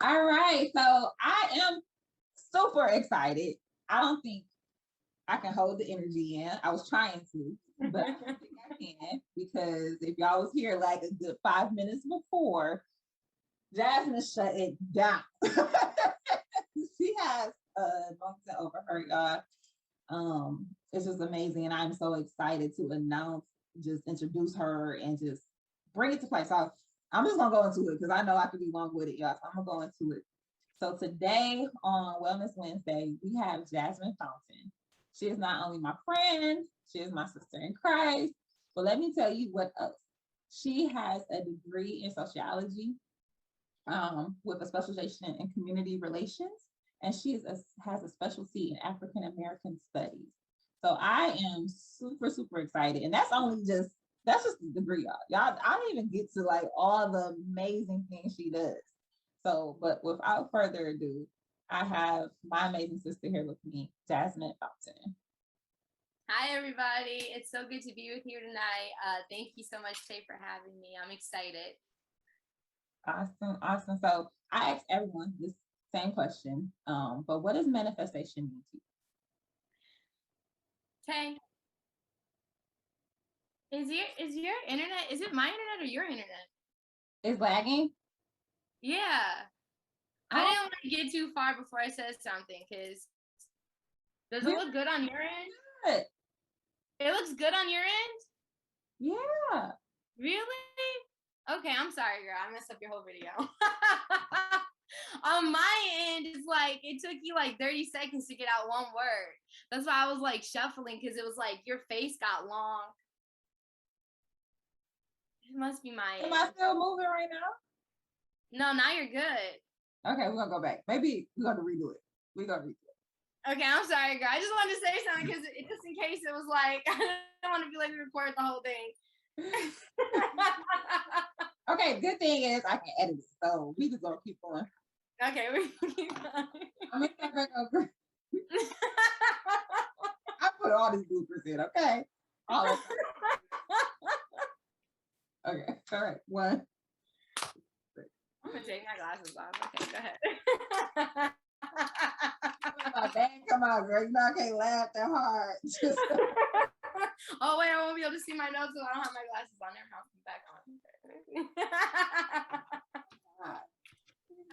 All right, so I am super excited. I don't think I can hold the energy in. I was trying to, but I don't think I can because if y'all was here like a good 5 minutes before, Jasmine shut it down. She has anointing over her, y'all. It's just amazing, and I'm so excited to announce, just introduce her, and just bring it to place. So I'm just gonna go into it because I know I could be long with it, y'all. So I'm gonna go into it. So today on Wellness Wednesday, we have Jasmine Fountain. She is not only my friend, she is my sister in Christ. But let me tell you what else. She has a degree in sociology with a specialization in community relations, and has a specialty in African American studies. So I am super, super excited. And that's just the degree, y'all. I didn't even get to like all the amazing things she does. So, but without further ado, I have my amazing sister here with me, Jasmine Fountain. Hi, everybody. It's so good to be with you tonight. Thank you so much, Tay, for having me. I'm excited. Awesome, awesome. So I asked everyone this same question, but what does manifestation mean to you? Tay, is your internet? Is it my internet or your internet? It's lagging. Yeah, I didn't want to get too far before I said something. Cause does it look good on your end? Good. It looks good on your end. Yeah. Really? Okay, I'm sorry, girl. I messed up your whole video. On my end, it's like it took you like 30 seconds to get out one word. That's why I was like shuffling because it was like your face got long. It must be my Am end. I still moving right No, now you're good. Okay, we're gonna go back. Maybe we're gonna redo it. Okay, I'm sorry, girl. I just wanted to say something because just in case it was like I don't want to be like we record the whole thing. Okay, good thing is I can edit it, so we just gonna keep going. Okay, we can keep going. I'm gonna start back over. I put all these bloopers in, okay? All of them. Okay, all right, one. I'm gonna take my glasses off. Okay, go ahead. My bag come out, girl. You know I can't laugh that hard. Just... Oh wait, I won't be able to see my notes if I don't have my glasses on. Never mind, back on.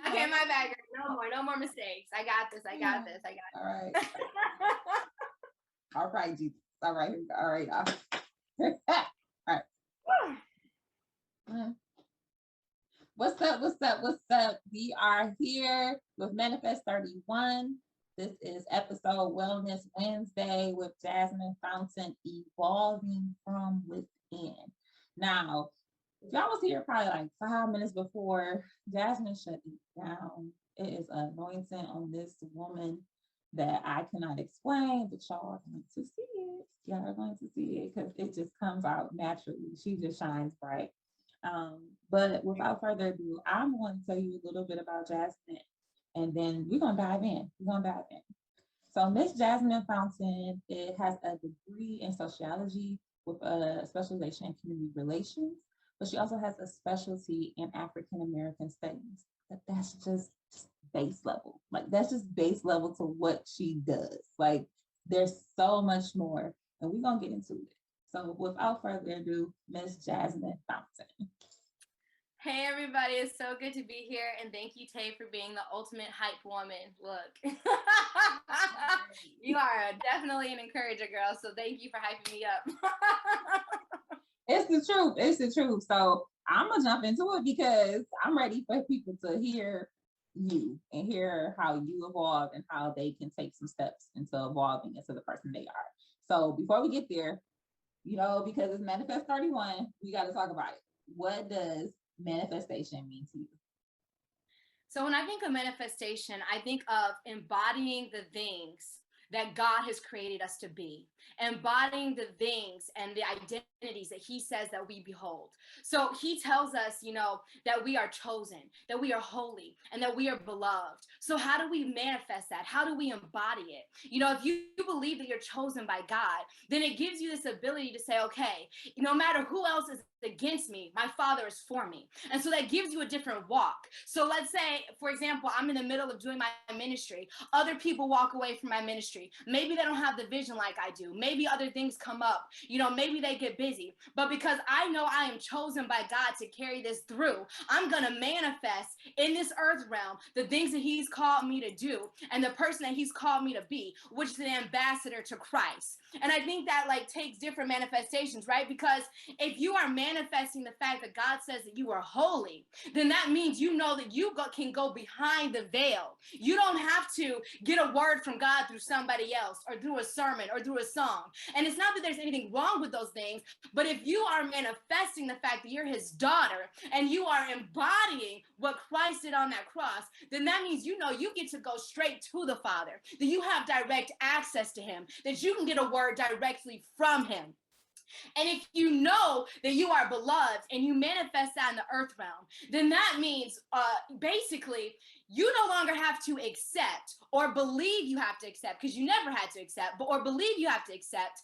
Okay, my bad, girl. No more mistakes. I got this. All right. All right, Jesus. All right, here we go. All right, y'all. All right. What's up? We are here with Manifest 31. This is episode Wellness Wednesday with Jasmine Fountain, evolving from within. Now, if y'all was here probably like 5 minutes before, Jasmine shut it down. It is an anointing on this woman that I cannot explain, but y'all are going to see it. Y'all are going to see it because it just comes out naturally. She just shines bright. But without further ado, I'm going to tell you a little bit about Jasmine, and then we're going to dive in. So Miss Jasmine Fountain, it has a degree in sociology with a specialization in community relations, but she also has a specialty in African American studies. But that's just base level. Like that's just base level to what she does. Like there's so much more, and we're gonna get into it. So without further ado, Miss Jasmine Fountain. Hey everybody, it's so good to be here, and thank you, Tay, for being the ultimate hype woman. Look, you are definitely an encourager, girl, so thank you for hyping me up. It's the truth. So I'm gonna jump into it because I'm ready for people to hear you and hear how you evolve and how they can take some steps into evolving into the person they are. So before we get there, because it's Manifest 31, we got to talk about it. What does manifestation mean to you? So when I think of manifestation, I think of embodying the things that God has created us to be, embodying the things and the identities that he says that we behold. So he tells us, that we are chosen, that we are holy, and that we are beloved. So how do we manifest that? How do we embody it? If you believe that you're chosen by God, then it gives you this ability to say, okay, no matter who else is against me, my Father is for me. And so that gives you a different walk. So let's say, for example, I'm in the middle of doing my ministry. Other people walk away from my ministry. Maybe they don't have the vision like I do. Maybe other things come up. Maybe they get busy. But because I know I am chosen by God to carry this through, I'm going to manifest in this earth realm the things that he's called me to do and the person that he's called me to be, which is an ambassador to Christ. And I think that takes different manifestations, right? Because if you are manifesting the fact that God says that you are holy, then that means that you can go behind the veil. You don't have to get a word from God through somebody else or through a sermon or through a song. And it's not that there's anything wrong with those things, but if you are manifesting the fact that you're his daughter and you are embodying what Christ did on that cross, then that means you get to go straight to the Father, that you have direct access to him, that you can get a word directly from him. And if you know that you are beloved and you manifest that in the earth realm, then that means basically you no longer have to accept or believe you have to accept, because you never had to accept, or believe you have to accept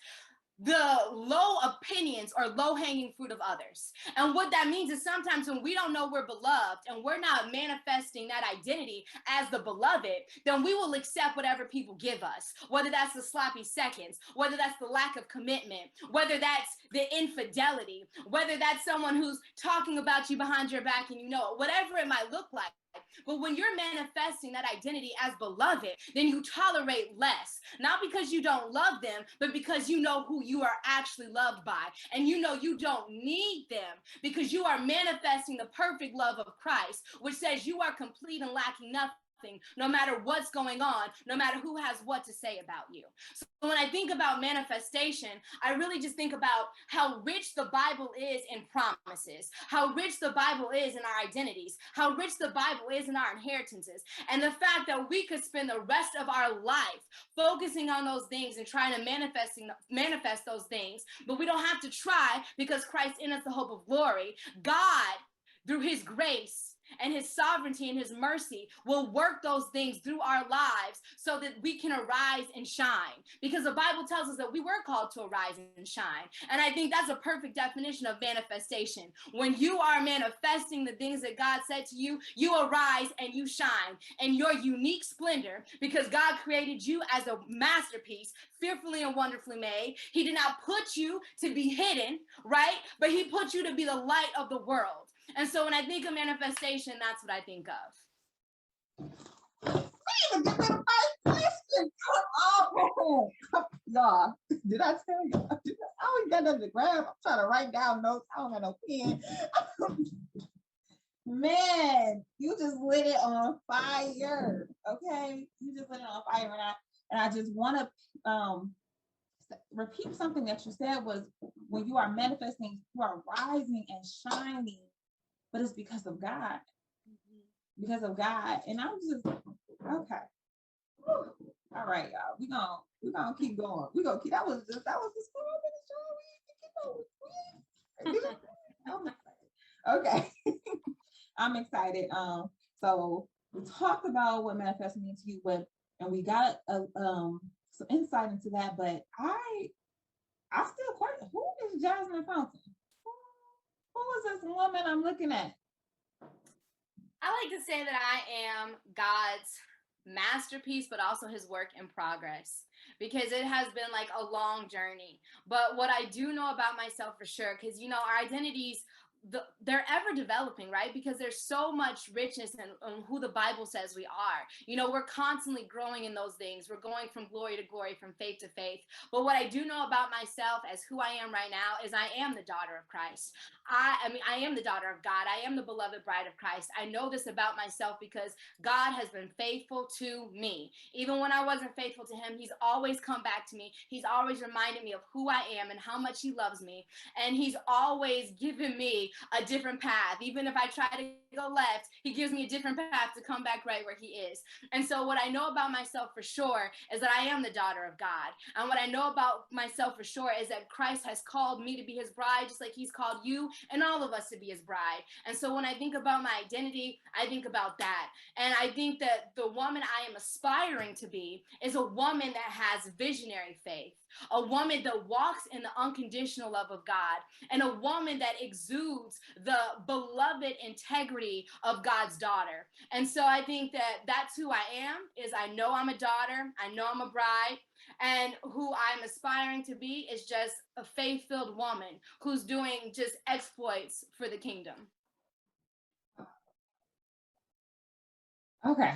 the low opinions or low hanging fruit of others. And what that means is sometimes when we don't know we're beloved and we're not manifesting that identity as the beloved, then we will accept whatever people give us, whether that's the sloppy seconds, whether that's the lack of commitment, whether that's the infidelity, whether that's someone who's talking about you behind your back and whatever it might look like. But when you're manifesting that identity as beloved, then you tolerate less, not because you don't love them, but because you know who you are actually loved by. And you don't need them because you are manifesting the perfect love of Christ, which says you are complete and lacking nothing, no matter what's going on, no matter who has what to say about you. So when I think about manifestation, I really just think about how rich the Bible is in promises, how rich the Bible is in our identities, how rich the Bible is in our inheritances, and the fact that we could spend the rest of our life focusing on those things and trying to manifest those things, but we don't have to try because Christ in us the hope of glory. God, through his grace and his sovereignty and his mercy, will work those things through our lives so that we can arise and shine. Because the Bible tells us that we were called to arise and shine. And I think that's a perfect definition of manifestation. When you are manifesting the things that God said to you, you arise and you shine in your unique splendor, because God created you as a masterpiece, fearfully and wonderfully made. He did not put you to be hidden, right? But he put you to be the light of the world. And so when I think of manifestation, that's what I think of. Y'all, did I tell you? I always got nothing to grab. I'm trying to write down notes. I don't have no pen. Man, you just lit it on fire. Okay, you just lit it on fire, and I just want to repeat something that you said was when you are manifesting, you are rising and shining. But it's because of God. Because of God. And I'm just okay. Whew. All right, y'all. We're gonna keep going. We're gonna keep that was the small minute show. Okay. I'm excited. So we talked about what manifesting means to you, and we got some insight into that, but I still question, who is Jasmine Fountain? Who is this woman I'm looking at? I like to say that I am God's masterpiece, but also his work in progress, because it has been a long journey. But what I do know about myself for sure, because our identities, they're ever developing, right? Because there's so much richness in who the Bible says we are. We're constantly growing in those things. We're going from glory to glory, from faith to faith. But what I do know about myself as who I am right now is I am the daughter of Christ. I am the daughter of God. I am the beloved bride of Christ. I know this about myself because God has been faithful to me. Even when I wasn't faithful to him, he's always come back to me. He's always reminded me of who I am and how much he loves me. And he's always given me me a different path. Even if I try to go left, he gives me a different path to come back right where he is. And so what I know about myself for sure is that I am the daughter of God. And what I know about myself for sure is that Christ has called me to be his bride, just like he's called you and all of us to be his bride. And so when I think about my identity, I think about that. And I think that the woman I am aspiring to be is a woman that has visionary faith, a woman that walks in the unconditional love of God, and a woman that exudes the beloved integrity of God's daughter. And so I think that that's who I am, is I know I'm a daughter, I know I'm a bride, and who I'm aspiring to be is just a faith-filled woman who's doing just exploits for the kingdom. Okay.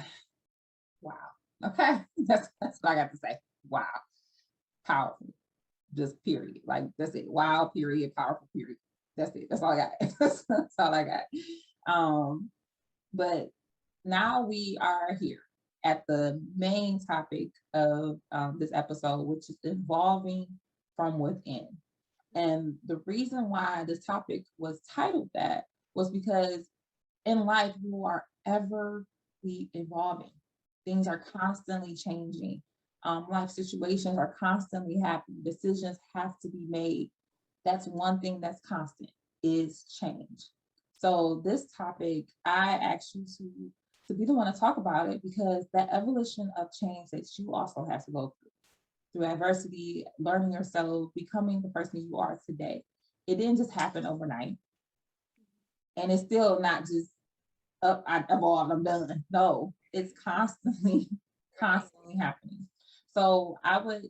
Wow. Okay. That's what I got to say. Wow. Powerful. Just period. Like that's it. Wow, period, powerful, period. That's it. That's all I got. That's all I got. But now we are here at the main topic of this episode, which is evolving from within. And the reason why this topic was titled that was because in life, you are ever evolving. Things are constantly changing. Life situations are constantly happening. Decisions have to be made. That's one thing that's constant, is change. So this topic, I asked you to be the one to talk about it, because that evolution of change that you also have to go through adversity, learning yourself, becoming the person you are today. It didn't just happen overnight. And it's still not just up, I evolved, I'm done. No, it's constantly happening. So I would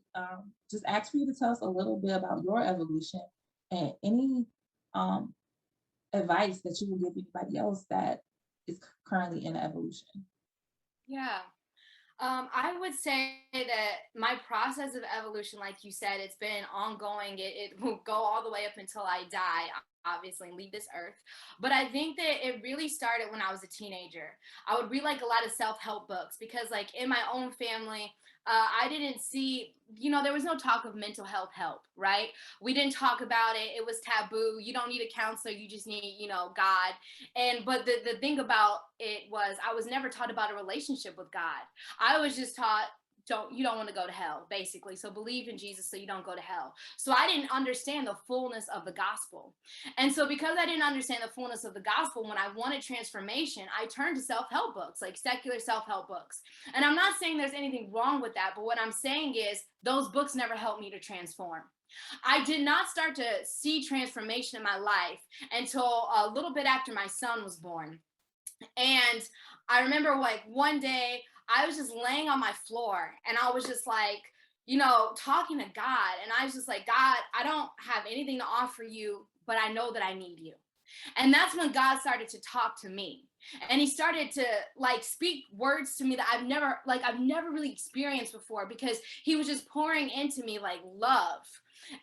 just ask for you to tell us a little bit about your evolution and any advice that you will give anybody else that is currently in evolution. Yeah. I would say that my process of evolution, like you said, it's been ongoing. It will go all the way up until I die, obviously, and leave this earth. But I think that it really started when I was a teenager. I would read like a lot of self-help books because like in my own family, I didn't see, there was no talk of mental health help, right? We didn't talk about it. It was taboo. You don't need a counselor. You just need, God. But the thing about it was I was never taught about a relationship with God. I was just taught, you don't want to go to hell, basically. So believe in Jesus so you don't go to hell. So I didn't understand the fullness of the gospel. And so because I didn't understand the fullness of the gospel, when I wanted transformation, I turned to self-help books, like secular self-help books. And I'm not saying there's anything wrong with that, but what I'm saying is those books never helped me to transform. I did not start to see transformation in my life until a little bit after my son was born. And I remember like one day I was just laying on my floor and I was just like, talking to God. And I was just like, God, I don't have anything to offer you, but I know that I need you. And that's when God started to talk to me. And he started to like speak words to me that I've never really experienced before, because he was just pouring into me like love.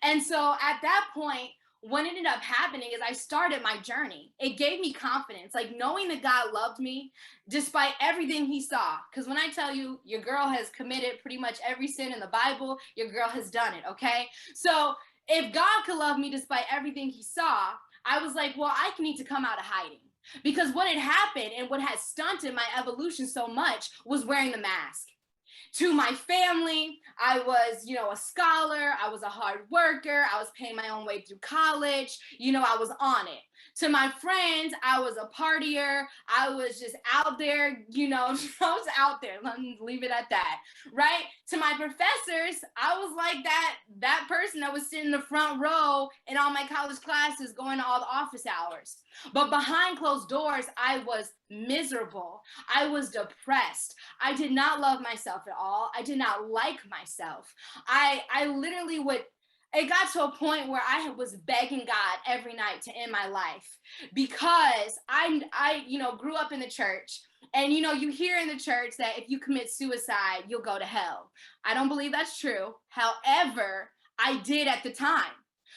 And so at that point, what ended up happening is I started my journey. It gave me confidence, like knowing that God loved me despite everything he saw. Because when I tell you, your girl has committed pretty much every sin in the Bible, your girl has done it, okay? So if God could love me despite everything he saw, I was like, well, I need to come out of hiding. Because what had happened and what had stunted my evolution so much was wearing the mask. To my family, I was, a scholar. I was a hard worker. I was paying my own way through college. I was on it. To my friends, I was a partier. I was just out there, I was out there. Let me leave it at that, right? To my professors, I was like that person that was sitting in the front row in all my college classes going to all the office hours. But behind closed doors, I was miserable. I was depressed. I did not love myself at all. I did not like myself. I literally it got to a point where I was begging God every night to end my life, because I grew up in the church, and you hear in the church that if you commit suicide, you'll go to hell. I don't believe that's true. However, I did at the time.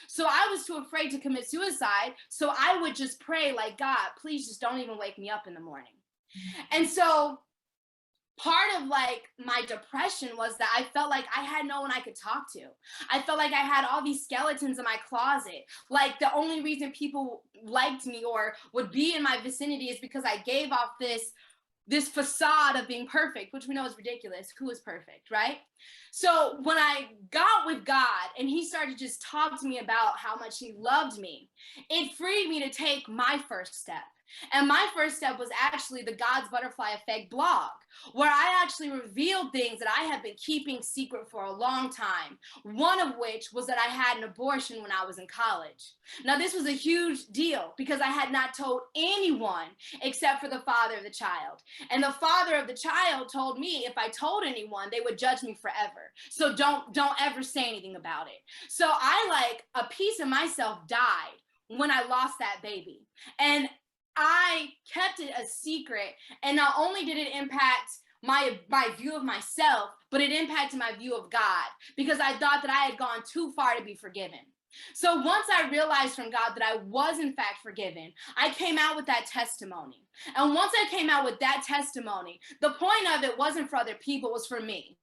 So I was too afraid to commit suicide. So I would just pray like, God, please just don't even wake me up in the morning. And so part of like my depression was that I felt like I had no one I could talk to. I felt like I had all these skeletons in my closet. Like the only reason people liked me or would be in my vicinity is because I gave off this facade of being perfect, which we know is ridiculous. Who is perfect, right? So when I got with God and he started to just talk to me about how much he loved me, it freed me to take my first step. And my first step was actually the God's Butterfly Effect blog, where I actually revealed things that I had been keeping secret for a long time. One of which was that I had an abortion when I was in college. Now, this was a huge deal because I had not told anyone except for the father of the child. And the father of the child told me if I told anyone, they would judge me forever. So don't ever say anything about it. So a piece of myself died when I lost that baby. And I kept it a secret, and not only did it impact my view of myself, but it impacted my view of God because I thought that I had gone too far to be forgiven. So once I realized from God that I was in fact forgiven, I came out with that testimony. And once I came out with that testimony, the point of it wasn't for other people, it was for me.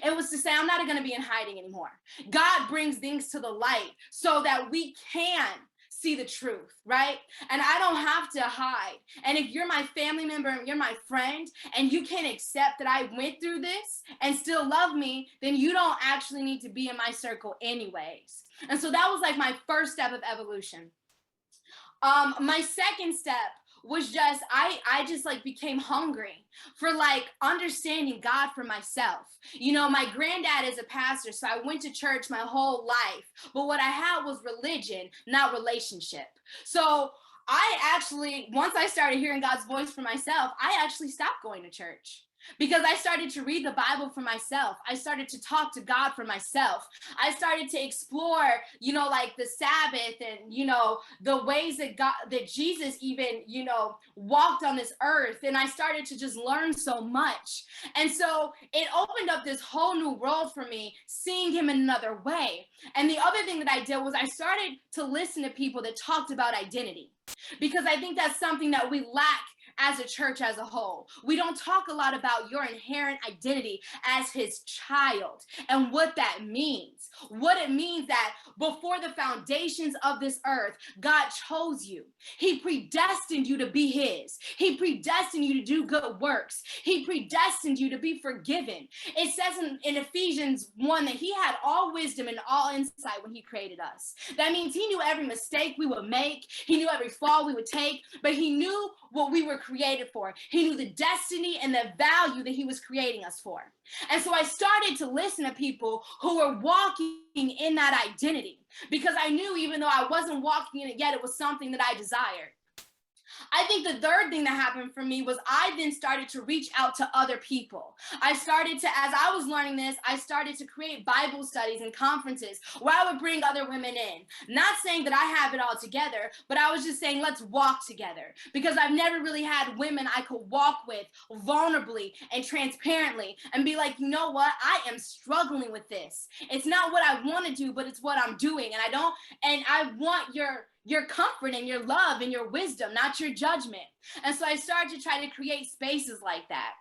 It was to say, I'm not going to be in hiding anymore. God brings things to the light so that we can see the truth, right? And I don't have to hide. And if you're my family member and you're my friend and you can't accept that I went through this and still love me, then you don't actually need to be in my circle anyways. And so that was like my first step of evolution. My second step was just I just like became hungry for like understanding God for myself. You know, my granddad is a pastor, so I went to church my whole life, but what I had was religion, not relationship. So I actually, once I started hearing God's voice for myself, I actually stopped going to church. Because I started to read the Bible for myself. I started to talk to God for myself. I started to explore, you know, like the Sabbath and, you know, the ways that that Jesus even, you know, walked on this earth. And I started to just learn so much. And so it opened up this whole new world for me, seeing him in another way. And the other thing that I did was I started to listen to people that talked about identity. Because I think that's something that we lack as a church as a whole. We don't talk a lot about your inherent identity as his child and what that means. What it means that before the foundations of this earth, God chose you. He predestined you to be his. He predestined you to do good works. He predestined you to be forgiven. It says in Ephesians 1 that he had all wisdom and all insight when he created us. That means he knew every mistake we would make. He knew every fall we would take, but he knew what we were created for. He knew the destiny and the value that he was creating us for. And so I started to listen to people who were walking in that identity because I knew even though I wasn't walking in it yet, it was something that I desired. I think the third thing that happened for me was I then started to reach out to other people. I started to, as I was learning this, I started to create Bible studies and conferences where I would bring other women in. Not saying that I have it all together, but I was just saying, let's walk together. Because I've never really had women I could walk with vulnerably and transparently and be like, you know what? I am struggling with this. It's not what I want to do, but it's what I'm doing. And I want your comfort and your love and your wisdom, not your judgment. And so I started to try to create spaces like that.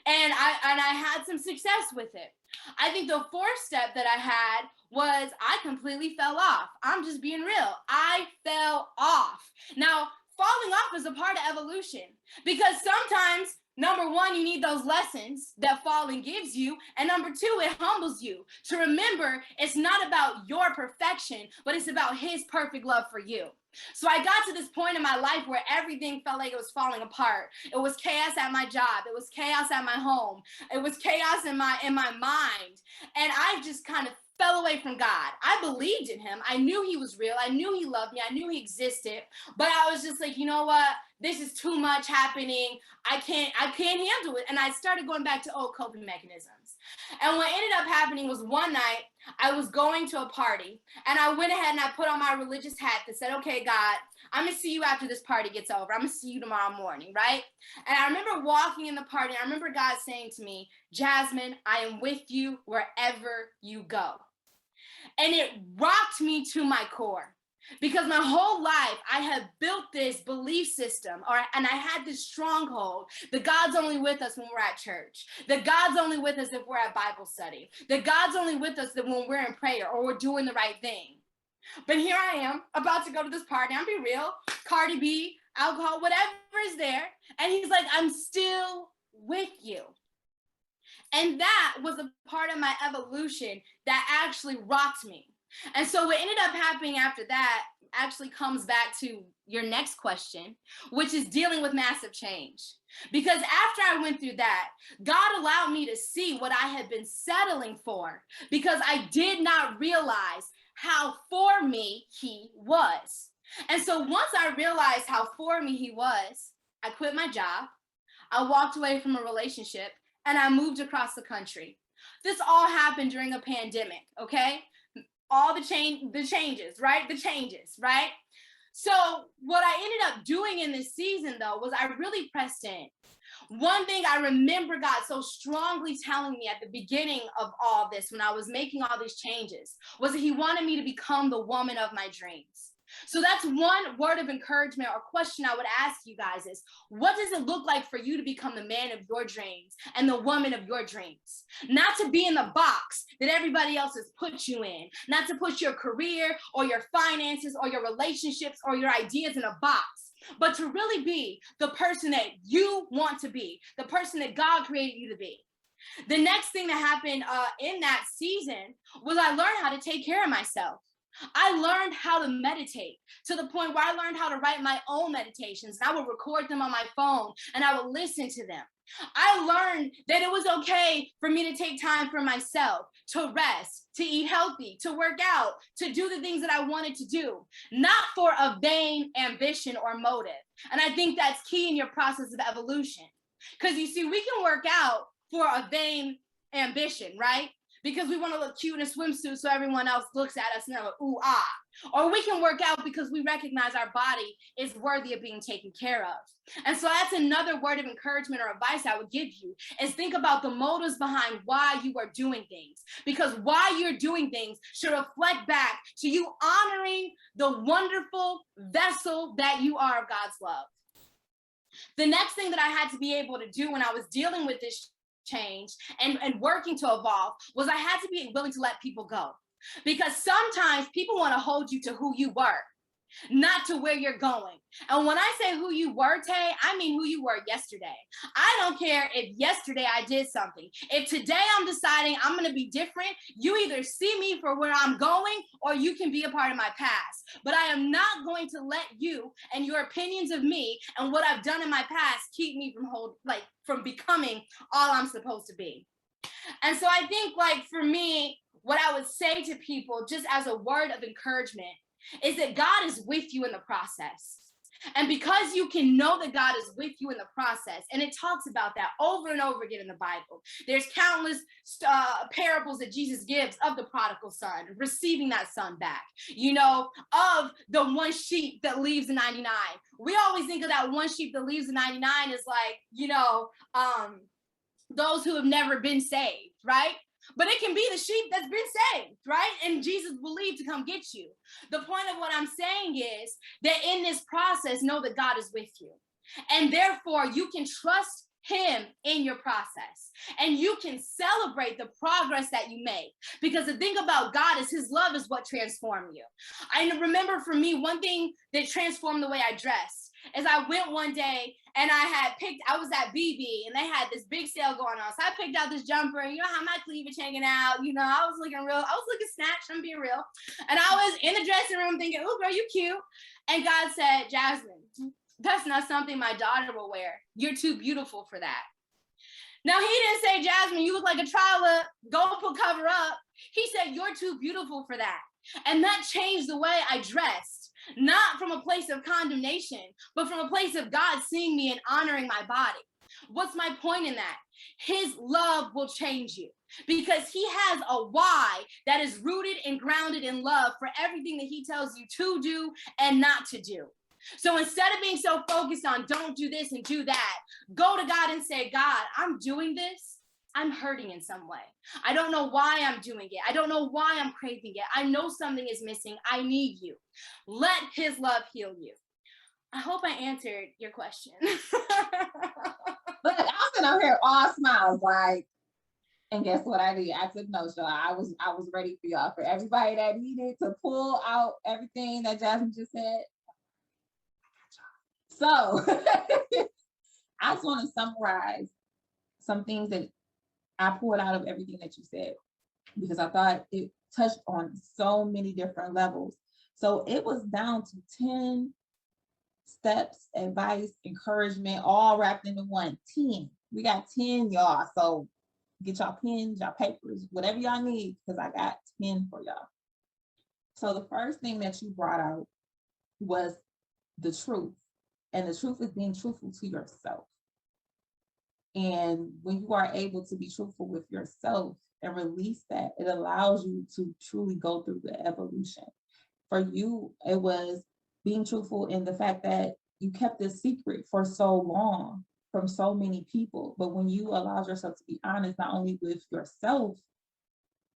And I had some success with it. I think the fourth step that I had was I completely fell off. I'm just being real. I fell off. Now, falling off is a part of evolution because sometimes, number one, you need those lessons that falling gives you. And number two, it humbles you to remember it's not about your perfection, but it's about his perfect love for you. So I got to this point in my life where everything felt like it was falling apart. It was chaos at my job. It was chaos at my home. It was chaos in my mind. And I just kind of fell away from God. I believed in him. I knew he was real. I knew he loved me. I knew he existed. But I was just like, you know what? This is too much happening. I can't handle it. And I started going back to old coping mechanisms. And what ended up happening was one night I was going to a party and I went ahead and I put on my religious hat that said, okay, God, I'm going to see you after this party gets over. I'm going to see you tomorrow morning, right? And I remember walking in the party. I remember God saying to me, Jasmine, I am with you wherever you go. And it rocked me to my core Because my whole life I have built this belief system, and I had this stronghold that God's only with us when we're at church, that God's only with us if we're at Bible study, that God's only with us when we're in prayer or we're doing the right thing. But here I am about to go to this party. I'm be real, Cardi B, alcohol, whatever is there. And he's like, I'm still with you. And that was a part of my evolution that actually rocked me. And so what ended up happening after that actually comes back to your next question, which is dealing with massive change. Because after I went through that, God allowed me to see what I had been settling for, because I did not realize how for me he was. And so once I realized how for me he was, I quit my job, I walked away from a relationship, and I moved across the country. This all happened during a pandemic, okay? All the changes, right? The changes, right? So what I ended up doing in this season, though, was I really pressed in. One thing I remember God so strongly telling me at the beginning of all this, when I was making all these changes, was that he wanted me to become the woman of my dreams. So that's one word of encouragement or question I would ask you guys is, what does it look like for you to become the man of your dreams and the woman of your dreams? Not to be in the box that everybody else has put you in, not to put your career or your finances or your relationships or your ideas in a box, but to really be the person that you want to be, the person that God created you to be. The next thing that happened in that season was I learned how to take care of myself. I learned how to meditate to the point where I learned how to write my own meditations, and I would record them on my phone and I would listen to them. I learned that it was okay for me to take time for myself, to rest, to eat healthy, to work out, to do the things that I wanted to do, not for a vain ambition or motive. And I think that's key in your process of evolution. Because you see, we can work out for a vain ambition, right? Because we want to look cute in a swimsuit so everyone else looks at us and they're like, ooh, ah. Or we can work out because we recognize our body is worthy of being taken care of. And so that's another word of encouragement or advice I would give you, is think about the motives behind why you are doing things. Because why you're doing things should reflect back to you honoring the wonderful vessel that you are of God's love. The next thing that I had to be able to do when I was dealing with this change and working to evolve was I had to be willing to let people go. Because sometimes people want to hold you to who you were, not to where you're going. And when I say who you were, Tay, I mean who you were yesterday. I don't care if yesterday I did something. If today I'm deciding I'm going to be different, you either see me for where I'm going or you can be a part of my past. But I am not going to let you and your opinions of me and what I've done in my past keep me from becoming all I'm supposed to be. And so I think, for me, what I would say to people just as a word of encouragement is that God is with you in the process. And because you can know that God is with you in the process, and it talks about that over and over again in the Bible. There's countless parables that Jesus gives of the prodigal son, receiving that son back, of the one sheep that leaves the 99. We always think of that one sheep that leaves the 99 as those who have never been saved, right? But it can be the sheep that's been saved, right? And Jesus will leave to come get you. The point of what I'm saying is that in this process, know that God is with you. And therefore, you can trust him in your process. And you can celebrate the progress that you make. Because the thing about God is his love is what transformed you. I remember for me, one thing that transformed the way I dressed is I went one day and I was at BB and they had this big sale going on. So I picked out this jumper and how my cleavage hanging out, I was looking snatched, I'm being real. And I was in the dressing room thinking, oh girl, you cute. And God said, Jasmine, that's not something my daughter will wear. You're too beautiful for that. Now, he didn't say, Jasmine, you look like a trial, go cover up. He said, you're too beautiful for that. And that changed the way I dressed, not from a place of condemnation, but from a place of God seeing me and honoring my body. What's my point in that? His love will change you because he has a why that is rooted and grounded in love for everything that he tells you to do and not to do. So instead of being so focused on don't do this and do that, go to God and say, God, I'm doing this. I'm hurting in some way. I don't know why I'm doing it. I don't know why I'm craving it. I know something is missing. I need you. Let his love heal you. I hope I answered your question. Look, I'm sitting over here all smiles, like, and guess what I did? I took notes, y'all. I was ready for y'all. For everybody that needed to pull out everything that Jasmine just said. So I just want to summarize some things that I pulled out of everything that you said, because I thought it touched on so many different levels. So it was down to 10 steps, advice, encouragement, all wrapped into one. 10. We got 10, y'all. So get y'all pens, y'all papers, whatever y'all need, because I got 10 for y'all. So the first thing that you brought out was the truth. And the truth is being truthful to yourself. And when you are able to be truthful with yourself and release that, it allows you to truly go through the evolution. For you, it was being truthful in the fact that you kept this secret for so long from so many people. But when you allow yourself to be honest, not only with yourself,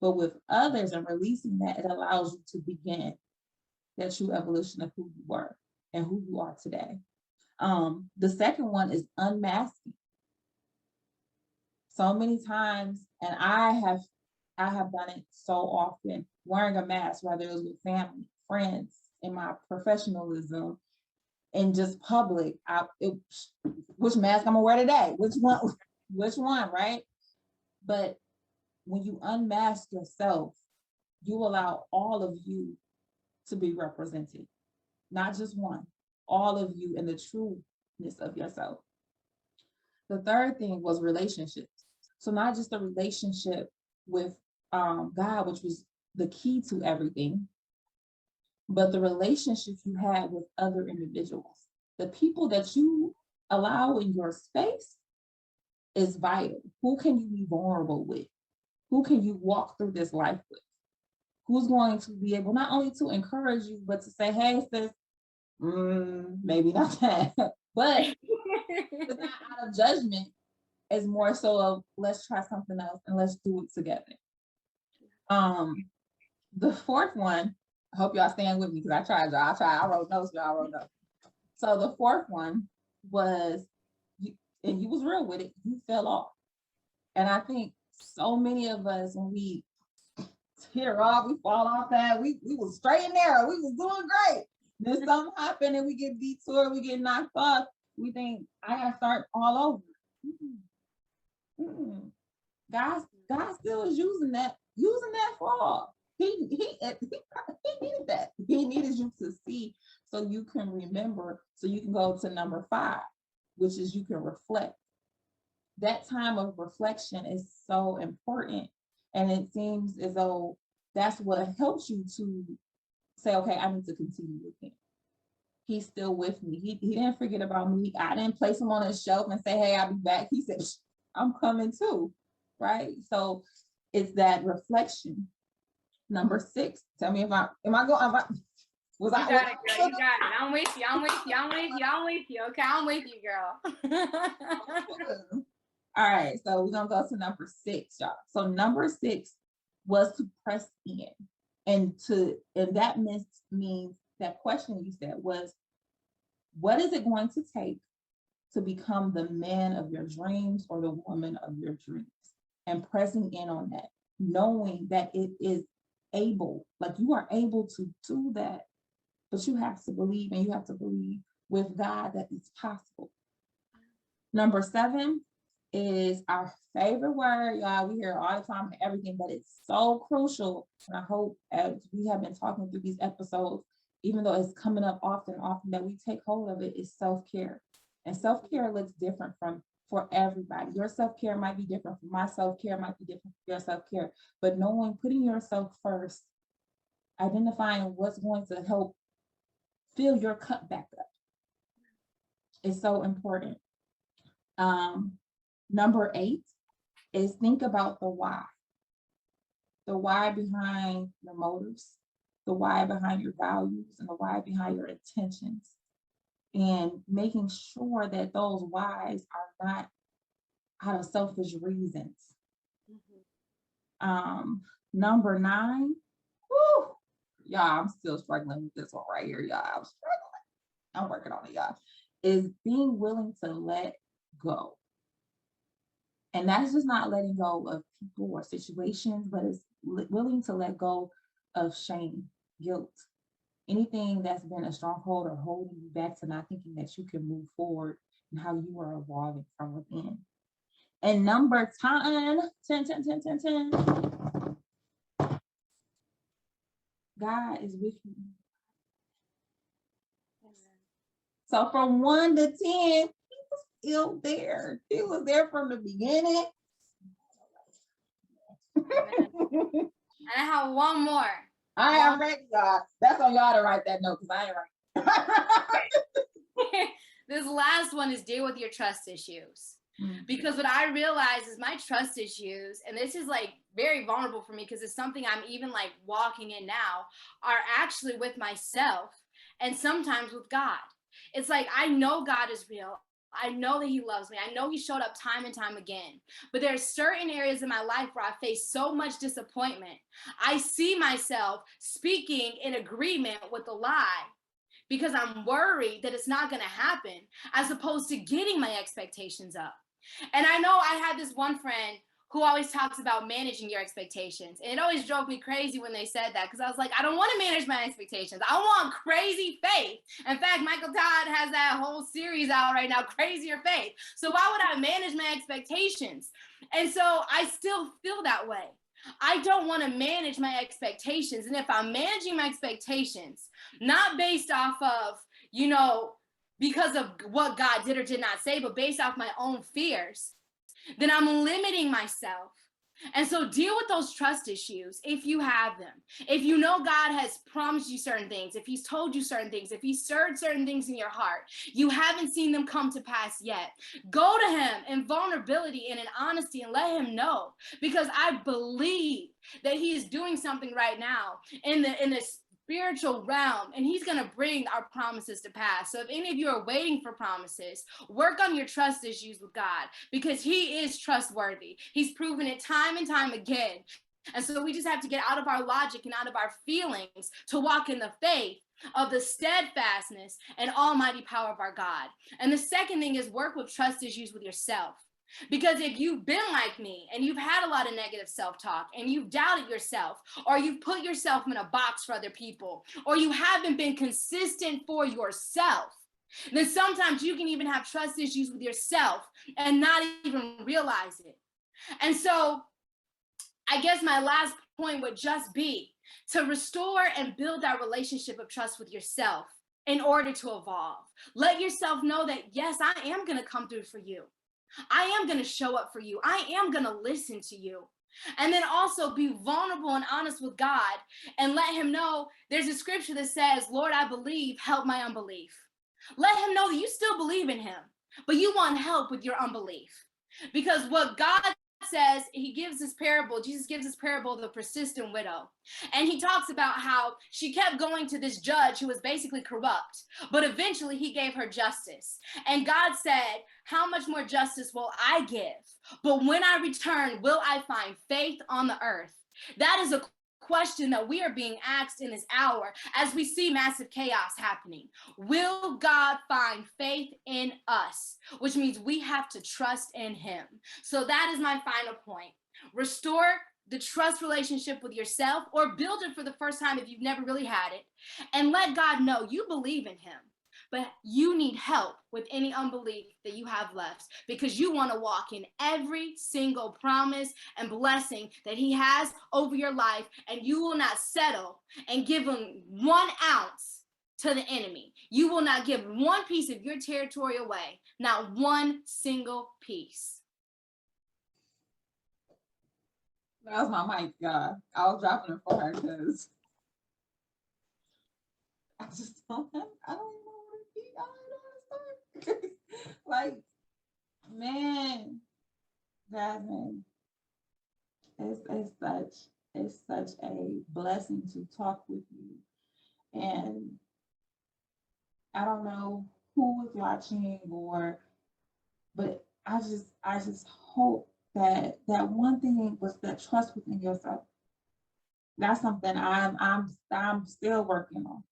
but with others, and releasing that, it allows you to begin that true evolution of who you were and who you are today. The second one is unmasking. So many times, and I have done it so often, wearing a mask, whether it was with family, friends, in my professionalism, and just public. Which mask I'm gonna wear today? Which one, right? But when you unmask yourself, you allow all of you to be represented, not just one, all of you in the trueness of yourself. The third thing was relationships. So not just the relationship with God, which was the key to everything, but the relationships you had with other individuals. The people that you allow in your space is vital. Who can you be vulnerable with? Who can you walk through this life with? Who's going to be able not only to encourage you, but to say, hey, sis, maybe not that, but it's not out of judgment. It's more so of, let's try something else and let's do it together. The fourth one, I hope y'all stand with me, because I tried, y'all. I wrote notes, y'all wrote notes. So the fourth one was, and you was real with it, you fell off. And I think so many of us, when we tear off, we fall off that, we was straight and narrow, we was doing great. Then something happened and we get detoured, we get knocked off. We think, I gotta start all over. God still is using that fall. He needed that. He needed you to see so you can remember, so you can go to number 5, which is you can reflect. That time of reflection is so important. And it seems as though that's what helps you to say, okay, I need to continue with him. He's still with me. He didn't forget about me. I didn't place him on a shelf and say, hey, I'll be back. He said, I'm coming too, right? So it's that reflection. Number 6, tell me if I was I? You got it, girl. You got it. I'm with you. I'm with you. I'm with you. I'm with you. Okay, I'm with you, girl. All right, so we're gonna go to number 6, y'all. So number 6 was to press in, and that means that question you said was, what is it going to take to become the man of your dreams or the woman of your dreams? And pressing in on that, knowing that it is able, like you are able to do that, but you have to believe, and you have to believe with God that it's possible. Number 7 is our favorite word, y'all. We hear it all the time and everything, but it's so crucial. And I hope, as we have been talking through these episodes, even though it's coming up often, that we take hold of it, is self-care. And self-care looks different for everybody. Your self-care might be different from my self-care, might be different from your self-care, but knowing, putting yourself first, identifying what's going to help fill your cup back up is so important. Number 8 is think about the why behind your motives, the why behind your values, and the why behind your intentions, and making sure that those whys are not out of selfish reasons, Number 9, whew, y'all, I'm still struggling with this one right here, y'all. I'm struggling. I'm working on it, y'all. Is being willing to let go. And that's just not letting go of people or situations, but it's willing to let go of shame, guilt, anything that's been a stronghold or holding you back to not thinking that you can move forward and how you are evolving from within. And number 10, God is with you. So from 1 to 10, he was still there. He was there from the beginning. And I have one more. I am ready, y'all. That's on y'all to write that note because I ain't right. This last one is deal with your trust issues. Because what I realize is my trust issues, and this is like very vulnerable for me because it's something I'm even like walking in now, are actually with myself and sometimes with God. It's like, I know God is real. I know that he loves me. I know he showed up time and time again. But there are certain areas in my life where I face so much disappointment. I see myself speaking in agreement with the lie because I'm worried that it's not going to happen, as opposed to getting my expectations up. And I know I had this one friend who always talks about managing your expectations. And it always drove me crazy when they said that, because I was like, I don't want to manage my expectations. I want crazy faith. In fact, Michael Todd has that whole series out right now, Crazier Faith. So why would I manage my expectations? And so I still feel that way. I don't want to manage my expectations. And if I'm managing my expectations, not based off of, because of what God did or did not say, but based off my own fears, then I'm limiting myself. And so deal with those trust issues if you have them. If you know God has promised you certain things, if he's told you certain things, if he's stirred certain things in your heart, you haven't seen them come to pass yet, go to him in vulnerability and in honesty and let him know. Because I believe that he is doing something right now in this spiritual realm, and he's going to bring our promises to pass. So if any of you are waiting for promises, work on your trust issues with God, because he is trustworthy. He's proven it time and time again. And so we just have to get out of our logic and out of our feelings to walk in the faith of the steadfastness and almighty power of our God. And the second thing is work with trust issues with yourself. Because if you've been like me and you've had a lot of negative self-talk and you've doubted yourself, or you've put yourself in a box for other people, or you haven't been consistent for yourself, then sometimes you can even have trust issues with yourself and not even realize it. And so I guess my last point would just be to restore and build that relationship of trust with yourself in order to evolve. Let yourself know that, yes, I am going to come through for you. I am going to show up for you. I am going to listen to you. And then also be vulnerable and honest with God and let him know there's a scripture that says, Lord, I believe, help my unbelief. Let him know that you still believe in him, but you want help with your unbelief. Because what God says, he gives this parable, Jesus gives this parable of the persistent widow. And he talks about how she kept going to this judge who was basically corrupt, but eventually he gave her justice. And God said, how much more justice will I give? But when I return, will I find faith on the earth? That is a question that we are being asked in this hour as we see massive chaos happening. Will God find faith in us? Which means we have to trust in him. So that is my final point. Restore the trust relationship with yourself, or build it for the first time if you've never really had it, and let God know you believe in him. But you need help with any unbelief that you have left, because you want to walk in every single promise and blessing that he has over your life, and you will not settle and give him 1 ounce to the enemy. You will not give 1 piece of your territory away, not 1 single piece. That was my mic, y'all. I was dropping it for her because I just don't know. I don't know where to be. I don't know where to start. Like, man, Jasmine, it's such a blessing to talk with you. And I don't know who is watching, but I just hope that one thing was that trust within yourself. That's something I'm still working on,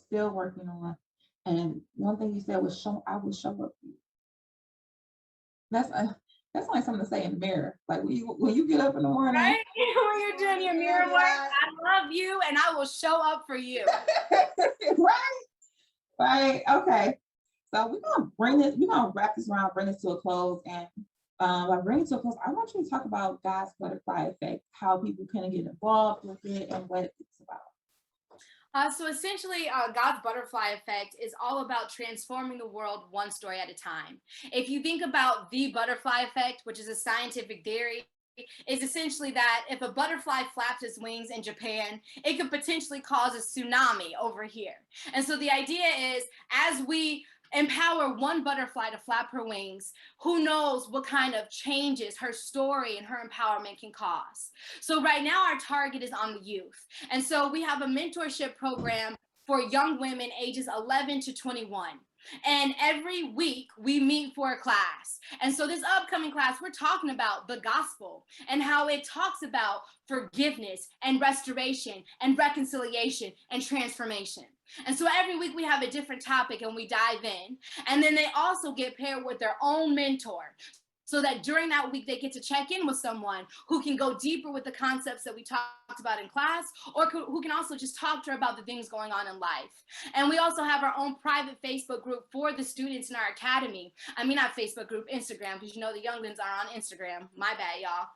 still working on. And one thing you said was I will show up for you. That's that's like something to say in the mirror. Like when you get up in the morning, Right? When you're doing your mirror work, I love you and I will show up for you. right, right, okay. So we're gonna wrap this around, bring this to a close, and by bringing it to a close, I want you to talk about God's butterfly effect, how people can get involved with it, and what it's about. So essentially, God's butterfly effect is all about transforming the world one story at a time. If you think about the butterfly effect, which is a scientific theory, is essentially that if a butterfly flaps its wings in Japan, it could potentially cause a tsunami over here. And so the idea is, as we empower one butterfly to flap her wings, who knows what kind of changes her story and her empowerment can cause. So right now our target is on the youth. And so we have a mentorship program for young women ages 11 to 21. And every week we meet for a class. And so this upcoming class, we're talking about the gospel and how it talks about forgiveness and restoration and reconciliation and transformation. And so every week we have a different topic and we dive in. And then they also get paired with their own mentor, so that during that week they get to check in with someone who can go deeper with the concepts that we talked about in class, or who can also just talk to her about the things going on in life. And we also have our own private Facebook group for the students in our academy. I mean, not Facebook group, Instagram, because you know the younglings are on Instagram. My bad, y'all.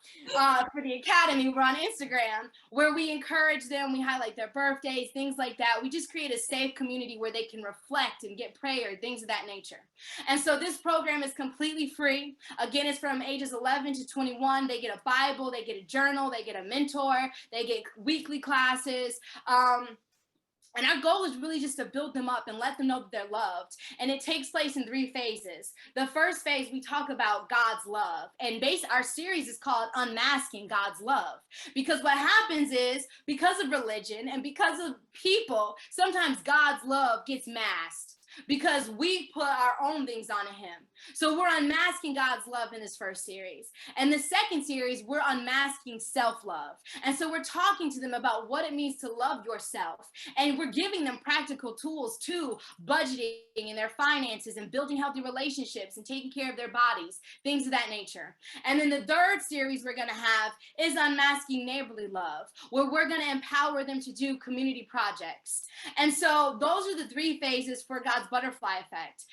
For the academy, we're on Instagram, where we encourage them. We highlight their birthdays, things like that. We just create a safe community where they can reflect and get prayer, things of that nature. And so this program is completely free. Again, it's from ages 11 to 21. They get a Bible, they get a journal, they get a mentor, they get weekly classes. And our goal is really just to build them up and let them know that they're loved. And it takes place in 3 phases. The first phase, we talk about God's love. And our series is called Unmasking God's Love. Because what happens is, because of religion and because of people, sometimes God's love gets masked because we put our own things onto him. So we're unmasking God's love in this first series. And the second series, we're unmasking self-love. And so we're talking to them about what it means to love yourself. And we're giving them practical tools to budgeting in their finances and building healthy relationships and taking care of their bodies, things of that nature. And then the third series we're going to have is Unmasking Neighborly Love, where we're going to empower them to do community projects. And so those are the 3 phases for God's butterfly effect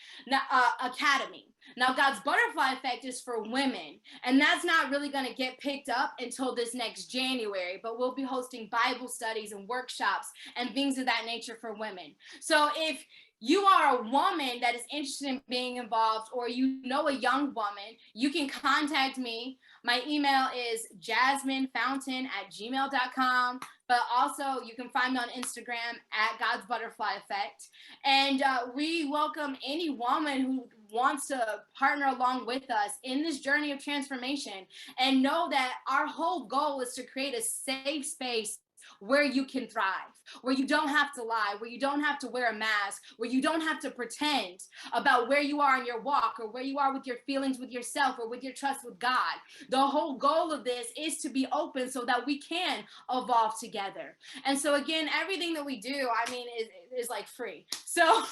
academy. Now, God's butterfly effect is for women, and that's not really going to get picked up until this next January, but we'll be hosting Bible studies and workshops and things of that nature for women. So if you are a woman that is interested in being involved, or you know a young woman, you can contact me. My email is jasminefountain@gmail.com. But also you can find me on Instagram at God's Butterfly Effect. And we welcome any woman who wants to partner along with us in this journey of transformation, and know that our whole goal is to create a safe space where you can thrive, where you don't have to lie, where you don't have to wear a mask, where you don't have to pretend about where you are in your walk, or where you are with your feelings with yourself, or with your trust with God. The whole goal of this is to be open so that we can evolve together. And so again, everything that we do, I mean, is like free. So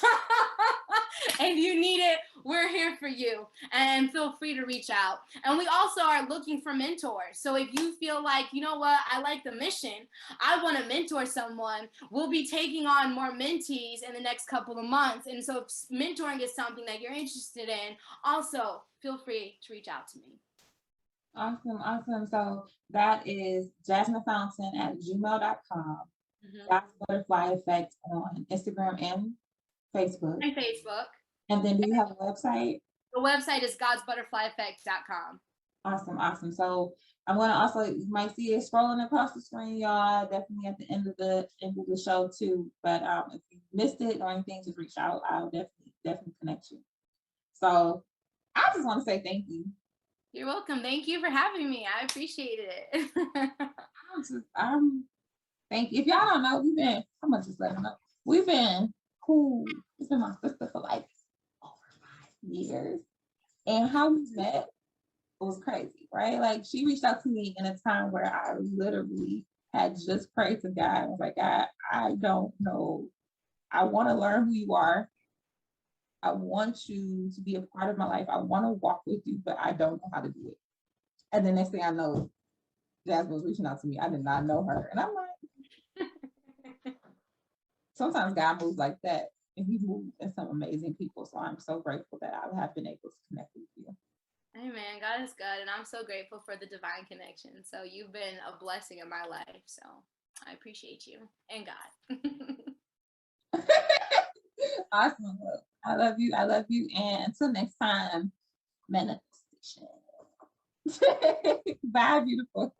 if you need it, we're here for you, and feel free to reach out. And we also are looking for mentors. So if you feel like, you know what, I like the mission, I want to mentor someone, we'll be taking on more mentees in the next couple of months. And so if mentoring is something that you're interested in, also feel free to reach out to me. Awesome, awesome. So that is jasminefountain@gmail.com. God's Butterfly Effect on Instagram and Facebook. And Facebook. And then do you have a website? The website is godsbutterflyeffect.com. Awesome, awesome. So I'm gonna also, you might see it scrolling across the screen, y'all. Definitely at the end of the show too. But if you missed it or anything, just reach out. I'll definitely connect you. So I just want to say thank you. You're welcome. Thank you for having me. I appreciate it. Thank you. If y'all don't know, I'm gonna just let them know. We've been cool. It's been my sister for like over 5 years. And how we met was crazy, right? Like she reached out to me in a time where I literally had just prayed to God. I was like, God, I don't know. I want to learn who you are. I want you to be a part of my life. I want to walk with you, but I don't know how to do it. And the next thing I know, Jasmine was reaching out to me. I did not know her. And I'm like, sometimes God moves like that. And he moved in some amazing people. So I'm so grateful that I have been able to connect with you. Amen. God is good. And I'm so grateful for the divine connection. So you've been a blessing in my life. So I appreciate you and God. Awesome. I love you. I love you. And until next time, manifestation. Bye, beautiful.